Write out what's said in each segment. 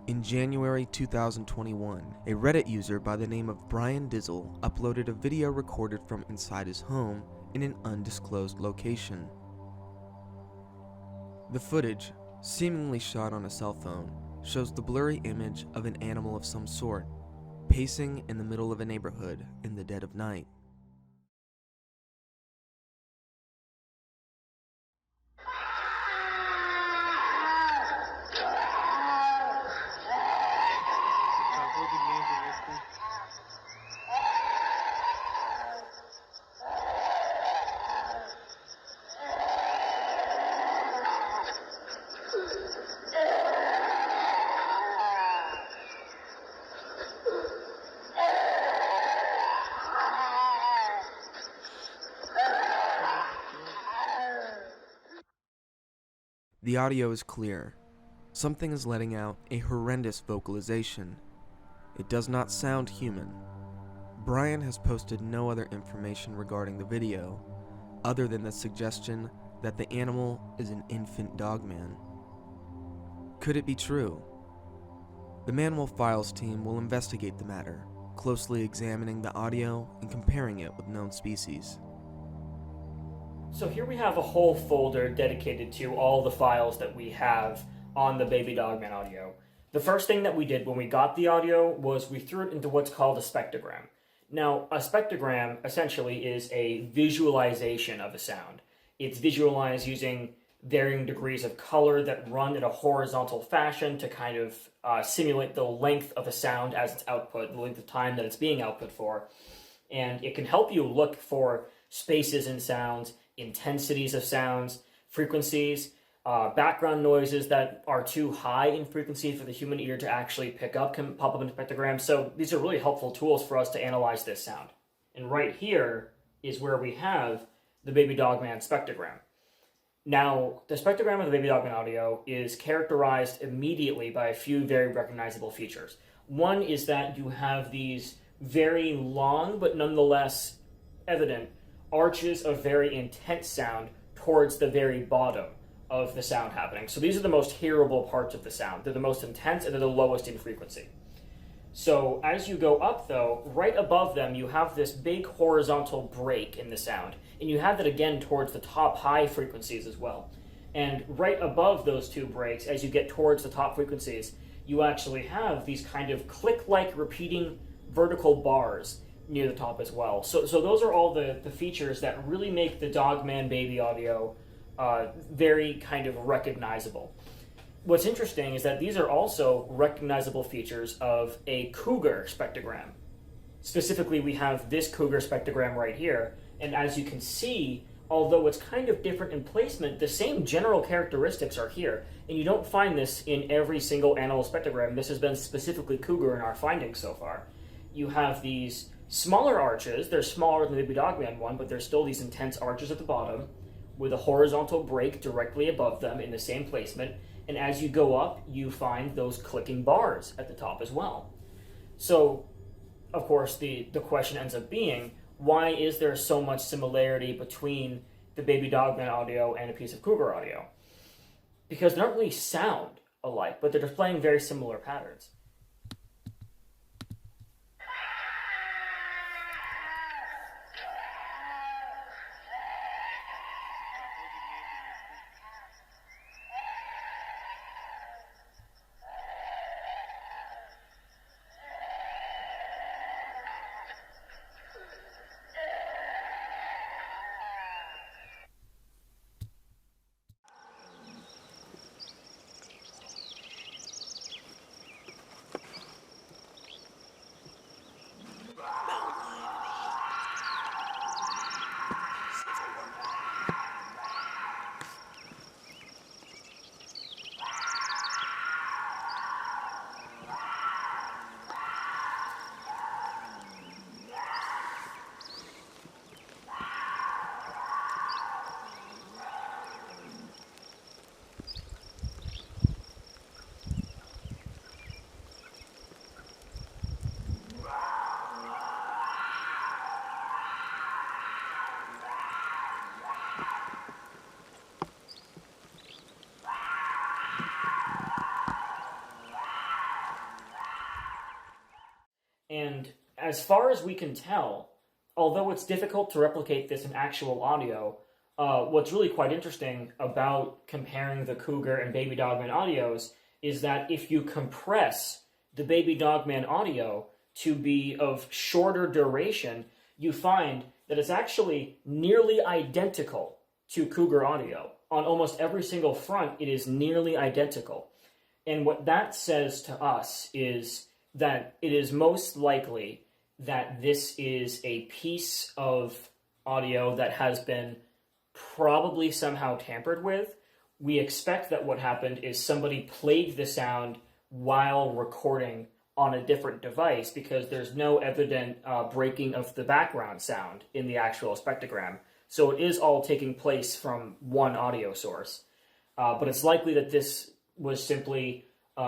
In January 2021, a Reddit user by the name of Brian Dizzle uploaded a video recorded from inside his home in an undisclosed location. The footage, seemingly shot on a cell phone, shows the blurry image of an animal of some sort, pacing in the middle of a neighborhood in the dead of night. The audio is clear. Something is letting out a horrendous vocalization. It does not sound human. Brian has posted no other information regarding the video, other than the suggestion that the animal is an infant dogman. Could it be true? The Manwolf Files team will investigate the matter, closely examining the audio and comparing it with known species. So here we have a whole folder dedicated to all the files that we have on the Baby Dogman audio. The first thing that we did when we got the audio was we threw it into what's called a spectrogram. Now, a spectrogram essentially is a visualization of a sound. It's visualized using varying degrees of color that run in a horizontal fashion to kind of simulate the length of a sound as its output, the length of time that it's being output for. And it can help you look for spaces in sounds, intensities of sounds, frequencies, background noises that are too high in frequency for the human ear to actually pick up can pop up in a spectrogram. So these are really helpful tools for us to analyze this sound. And right here is where we have the Baby Dogman spectrogram. Now, the spectrogram of the Baby Dogman audio is characterized immediately by a few very recognizable features. One is that you have these very long but nonetheless evident arches of very intense sound towards the very bottom of the sound happening. So these are the most hearable parts of the sound. They're the most intense and they're the lowest in frequency. So as you go up though, right above them you have this big horizontal break in the sound. And you have that again towards the top high frequencies as well. And right above those two breaks, as you get towards the top frequencies, you actually have these kind of click-like repeating vertical bars near the top as well. So those are all the features that really make the Dogman Baby audio very kind of recognizable. What's interesting is that these are also recognizable features of a cougar spectrogram. Specifically, we have this cougar spectrogram right here, and as you can see, although it's kind of different in placement, the same general characteristics are here, and you don't find this in every single animal spectrogram. This has been specifically cougar in our findings so far. You have these smaller arches. They're smaller than the Baby Dogman one, but there's still these intense arches at the bottom with a horizontal break directly above them in the same placement. And as you go up, you find those clicking bars at the top as well. So, of course, the question ends up being, why is there so much similarity between the Baby Dogman audio and a piece of cougar audio? Because they don't really sound alike, but they're displaying very similar patterns. as far as we can tell, although it's difficult to replicate this in actual audio, what's really quite interesting about comparing the cougar and baby dogman audios is that if you compress the baby dogman audio to be of shorter duration, you find that it's actually nearly identical to cougar audio. On almost every single front, it is nearly identical. And what that says to us is that it is most likely that this is a piece of audio that has been probably somehow tampered with. We expect that what happened is somebody played the sound while recording on a different device, because there's no evident breaking of the background sound in the actual spectrogram. So it is all taking place from one audio source. But it's likely that this was simply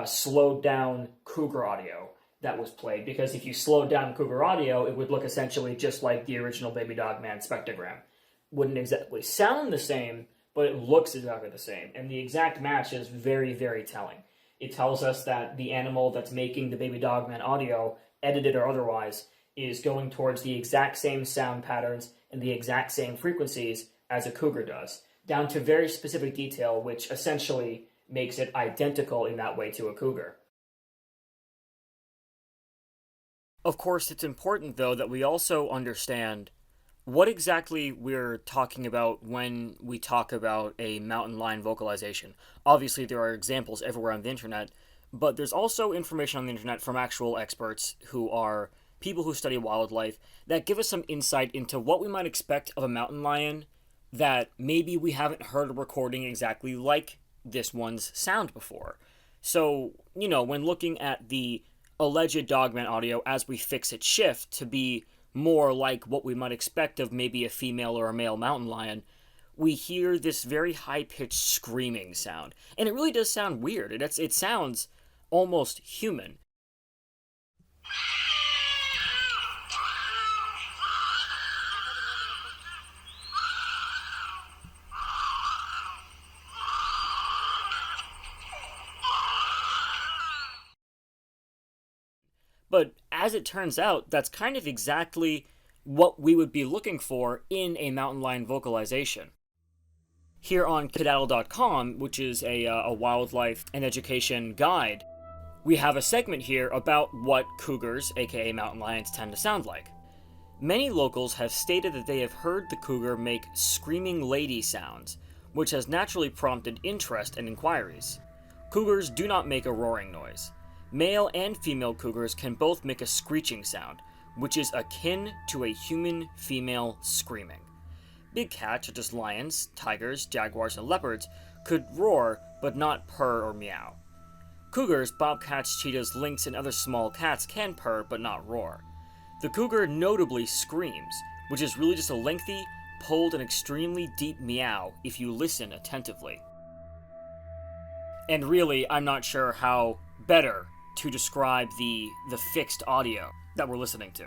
slowed down cougar audio that was played, because if you slowed down cougar audio, it would look essentially just like the original Baby Dogman spectrogram. Wouldn't exactly sound the same, but it looks exactly the same. And the exact match is very, very telling. It tells us that the animal that's making the Baby Dogman audio, edited or otherwise, is going towards the exact same sound patterns and the exact same frequencies as a cougar does, down to very specific detail, which essentially makes it identical in that way to a cougar. Of course, it's important, though, that we also understand what exactly we're talking about when we talk about a mountain lion vocalization. Obviously, there are examples everywhere on the internet, but there's also information on the internet from actual experts who are people who study wildlife that give us some insight into what we might expect of a mountain lion that maybe we haven't heard a recording exactly like this one's sound before. So, when looking at the alleged Dogman audio as we fix its shift to be more like what we might expect of maybe a female or a male mountain lion, we hear this very high-pitched screaming sound. And it really does sound weird. It sounds almost human. But as it turns out, that's kind of exactly what we would be looking for in a mountain lion vocalization. Here on Cadaddle.com, which is a wildlife and education guide, we have a segment here about what cougars, aka mountain lions, tend to sound like. Many locals have stated that they have heard the cougar make screaming lady sounds, which has naturally prompted interest and inquiries. Cougars do not make a roaring noise. Male and female cougars can both make a screeching sound, which is akin to a human female screaming. Big cats such as lions, tigers, jaguars, and leopards could roar but not purr or meow. Cougars, bobcats, cheetahs, lynx, and other small cats can purr but not roar. The cougar notably screams, which is really just a lengthy, pulled, and extremely deep meow if you listen attentively. And really, I'm not sure how better to describe the fixed audio that we're listening to.